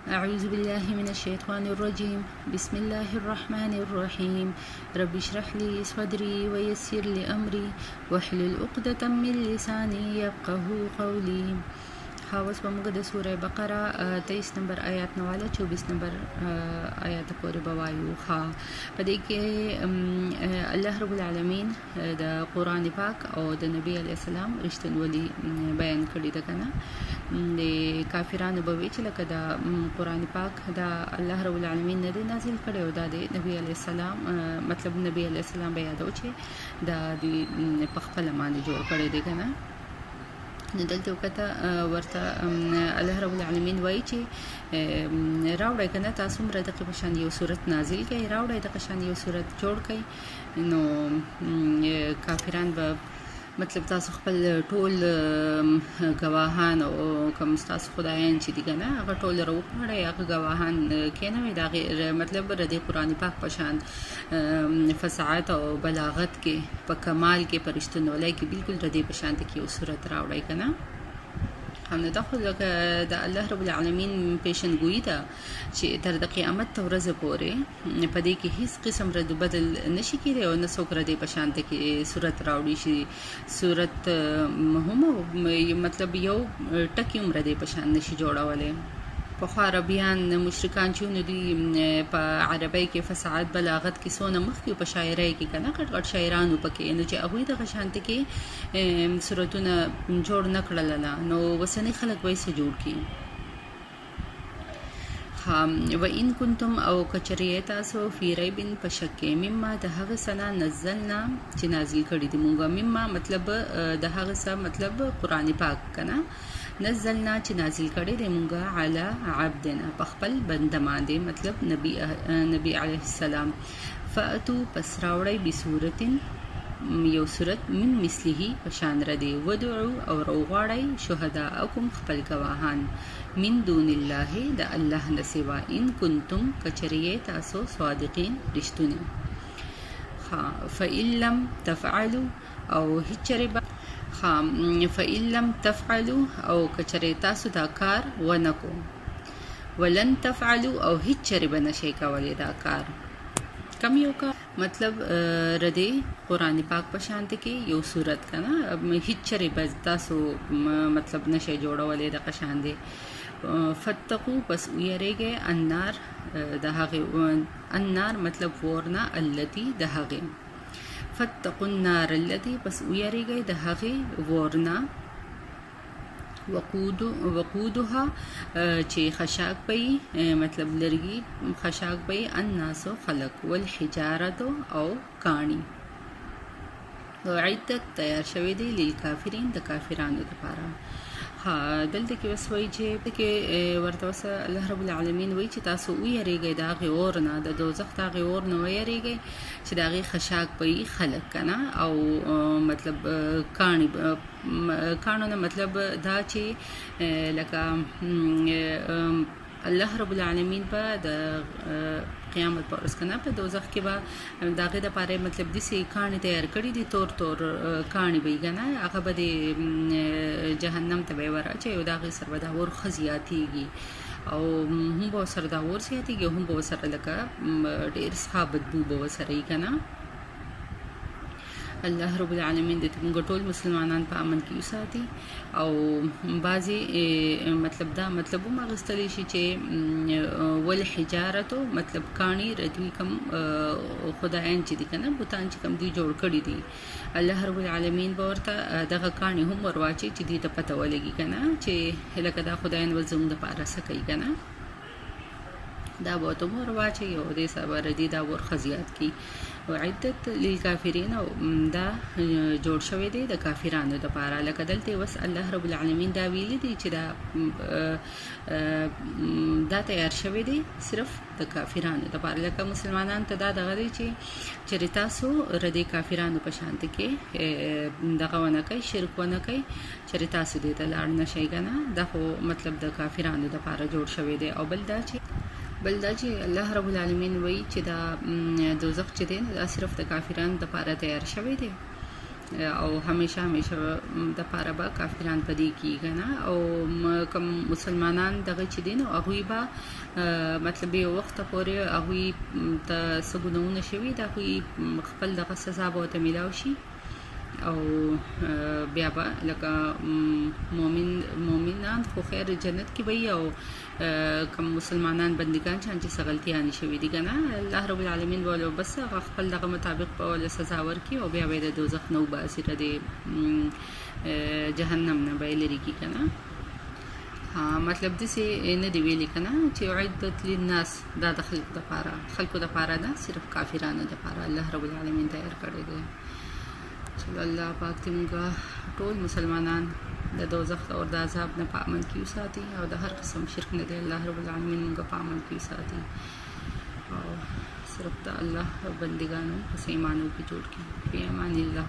أعوذ بالله من الشيطان الرجيم. بسم الله الرحمن الرحيم. رب اشرح لي صدري ويسر لي أمري واحلل عقدة من لساني يفقه قولي. اوس به موږ د سوره بقره 23 نمبر آیات نه والا 24 نمبر آیات پورې به وایو. په دې کې الله رب العالمین د قرآن پاک او د نبی علیه السلام رښتینولي بیان کړي ده کنه. د کافرانو به وی چې لکه د قرآن پاک د الله رب العالمین نه دی نازل کړي او د نبی علیه السلام مطلب نبی علیه السلام به یادو چې د په خپل باندې جوړ کړي دی کنه. نو دلته وکړه ورته الله رب العالمین وایي چې راوړی کنه تاسو مره د قشان یو صورت نازل کړي، راوړی د قشان یو صورت جوړ کړي. نو کافران به مطلب تاسو خپل ټول گواهان او کوم تاسو خدایان چې دي کنه هغه ټول راوړی، هغه گواهان کینوي دا مطلب د قرآن پاک په شان فصاحت او بلاغت کې په کمال کې پرشتنولۍ کې بالکل د دې په شان کې یو صورت راوړی کنه. هم دا خو د الله رب العالمین پیشنګویي ده چې تر د قیامت ورځ پورې په دې کې هیڅ قسم رد بدل نشي کېدی او نه څوک ردې په شان کې صورت راوړي شي. صورت هم مطلب یو ټکی هم ردې په شان نشي جوړولی. پخوا عربیان مشرکان چې نو دي په عربی کې فصاحت بلاغت کې څونه مخکې په شاعرۍ کې کنه غټ غټ شاعرانو پکې نو چې هغوی دغه شانتې کې صورتونه جوړ نه کړل نو وسنی خلک به یې څه جوړ کړي. و ان کنتم او کچریه تاسو فی ریب په شک کې مما د هغه سنا نزلنا چې نازل کړي دي مونږه. مما مطلب د هغه څه مطلب قرآن پاک کنه. نزلنا چې نازل کړي دی مونږه علی عبدنا په خپل بنده باندې مطلب نبی علیه السلام. فاتو پس راوړی بصورتن یو صورت من مثله په شان ردی ودعو او روغواړی شهداءکم خپل گواهان من دون الله د الله نه سوا ان کنتم کچریه تاسو صادقین رښتونه. فإن لم تفعلوا او هیچره فإن لم تفعلوا او کچری تاسو دا کار ونکو ولن تفعلوا او هیڅ چری بنشي کولی دا کار. کم یو کا مطلب ردی قرآن پاک په شانت کې یو صورت کنه هیڅ چری بز تاسو مطلب نشي جوړولې د قشان دی. فتقو پس ویریږي النار د هغه النار مطلب ورنا التي د هغه فتقوا النار التي پس ویریږي د هغه ورنا وقودها چې خشاک پي مطلب لرګي خشاک پي الناس خلق والحجاره او کانی عدت تیار شوی دی للکافرین د کافرانو لپاره. دلته کې وس وایي چې کې ورته وس الله رب العالمین وایي چې تاسو ویریږئ د هغې اور نه د دوزخ د هغې اور نه ویریږئ چې د هغې خشاک به یې خلک که نه او مطلب کاڼو نه مطلب دا چې لکه الله رب العالمین په د قیامت پر ورځ کنه په دوزخ کې به د هغې دپاره مطلب داسې کاڼي تیار کړي دي تور تور کاڼي به یې که نه هغه به د جهنم ته به یې وراچوي او د هغې سره به دا اور ښه زیاتېږي او هم به ورسره دا اور زیاتېږي او هم به ورسره لکه ډېر څښا بدبو به ورسره وي که نه. الله رب العالمین د موږ ټول مسلمانان په امن کې وساتي او بعضې مطلب دا مطلب هم اخیستلی شي چې والحجارتو مطلب کاڼي دوی کوم خدایان چې دي که نه بوتان چې کوم دوی جوړ کړي دي الله رب العالمین به ورته دغه کاڼي هم ورواچي چې دوی ته پته ولګي که نه چې لکه دا خدایان به زموږ دپاره څه کوي که نه دا به ورته هم ورواچوي او دې سره به ردي دا ور ښه زیات کړي. عدت للکافرین او دا جوړ شوی دی د کافرانو دپاره. لکه دلته وس الله رب العالمین دا ویلي دی چې دا تیار شوی دی صرف د کافرانو دپاره. لکه مسلمانانو ته دا دغه دی چې چېرې تاسو ردې کافرانو په شانته کې دغه ونه کوئ شرک ونه کوئ چېرې تاسو دې ته لاړ نه شئ که نه دا خو مطلب د کافرانو دپاره جوړ شوی دی. او بل دا چې الله رب العالمین وایي چې دا دوزخ چې دی دا صرف د کافرانو دپاره تیار شوی دی او همیشه د پاره به کافران پدې کیږي نه او کوم مسلمانان دغه چې دین او هغه به مطلب یو وخت پورې هغه ته سګونونه شوي د هغه خپل دغه سزا به ته ملاوي شي او بیا به لکه مؤمنان خو خیر جنت کې وي او کوم مسلمانان بندگان چې سغلطیان شوي دي کنه الله رب العالمین ولو بس خپل دغه مطابق په ول سزا ورکي او بیا به د دوزخ نو باسره دي جهنم نه به لري کی کنه مطلب د سي نه دی ویل کنه چې عدت للناس دا د خلکو د پاره ده صرف کافرانو د پاره الله رب العالمین تیار کړی دی چې الله پاک تمګه ټول مسلمانان د دوزخ او د عذاب نه پامن کیو ساتي او د هر قسم شرک نه دی الله رب العالمین موږ پامن کیو ساتي او صرف د الله بندگانو په ایمانو کې جوړ کړي په امان الله